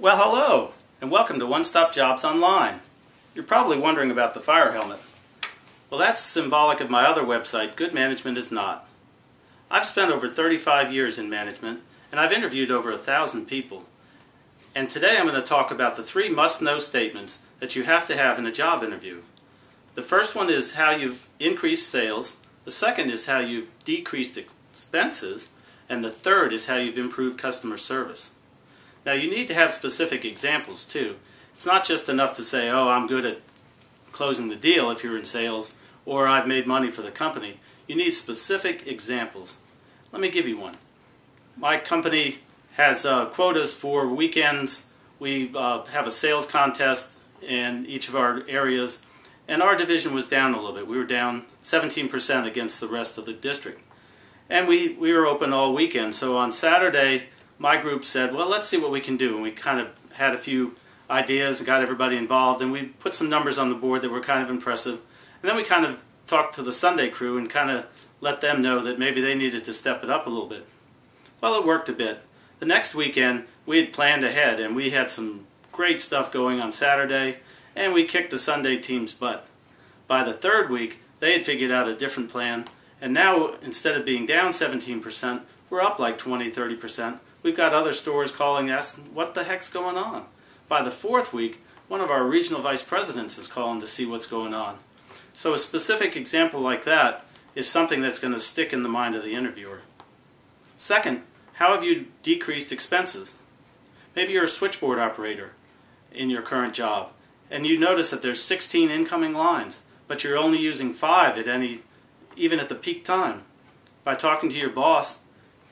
Well, hello, and welcome to One Stop Jobs Online. You're probably wondering about the fire helmet. Well, that's symbolic of my other website, Good Management Is Not. I've spent over 35 years in management, and I've interviewed over 1,000 people. And today I'm going to talk about the 3 must-know statements that you have to have in a job interview. The first one is how you've increased sales, the second is how you've decreased expenses, and the third is how you've improved customer service. Now you need to have specific examples too. It's not just enough to say, oh, I'm good at closing the deal if you're in sales, or I've made money for the company. You need specific examples. Let me give you one. My company has quotas for weekends. We have a sales contest in each of our areas, and our division was down a little bit. We were down 17% against the rest of the district. And we were open all weekend, so on Saturday my group said, well, let's see what we can do. And we kind of had a few ideas and got everybody involved, and we put some numbers on the board that were kind of impressive. And then we kind of talked to the Sunday crew and kind of let them know that maybe they needed to step it up a little bit. Well, it worked a bit. The next weekend we had planned ahead, and we had some great stuff going on Saturday, and we kicked the Sunday team's butt. By the third week they had figured out a different plan, and now instead of being down 17%, we're up like 20-30%. We've got other stores calling asking what the heck's going on. By the fourth week, one of our regional vice presidents is calling to see what's going on. So a specific example like that is something that's going to stick in the mind of the interviewer. Second, how have you decreased expenses? Maybe you're a switchboard operator in your current job, and you notice that there's 16 incoming lines, but you're only using 5 even at the peak time. By talking to your boss,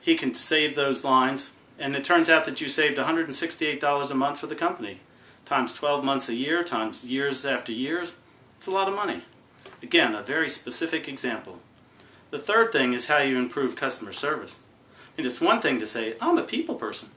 he can save those lines, and it turns out that you saved $168 a month for the company. Times 12 months a year, times years after years, it's a lot of money. Again, a very specific example. The third thing is how you improve customer service. I mean, it's one thing to say, I'm a people person,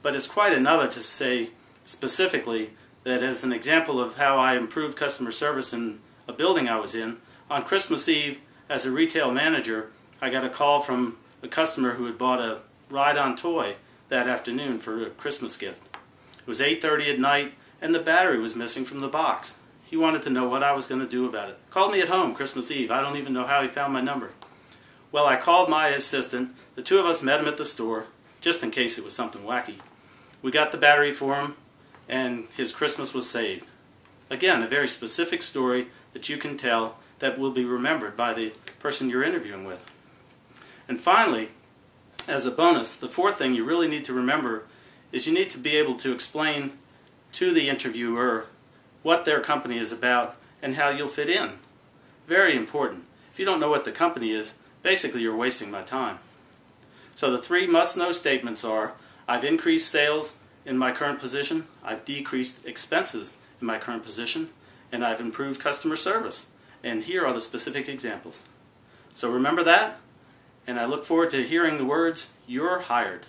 but it's quite another to say specifically that as an example of how I improved customer service in a building I was in, on Christmas Eve, as a retail manager, I got a call from a customer who had bought a ride-on toy that afternoon for a Christmas gift. It was 8:30 at night, and the battery was missing from the box. He wanted to know what I was going to do about it. Called me at home Christmas Eve. I don't even know how he found my number. Well, I called my assistant. The two of us met him at the store, just in case it was something wacky. We got the battery for him, and his Christmas was saved. Again, a very specific story that you can tell that will be remembered by the person you're interviewing with. And finally, as a bonus, the fourth thing you really need to remember is you need to be able to explain to the interviewer what their company is about and how you'll fit in. Very important. If you don't know what the company is, basically you're wasting my time. So the 3 must-know statements are, I've increased sales in my current position, I've decreased expenses in my current position, and I've improved customer service. And here are the specific examples. So remember that, and I look forward to hearing the words, "You're hired."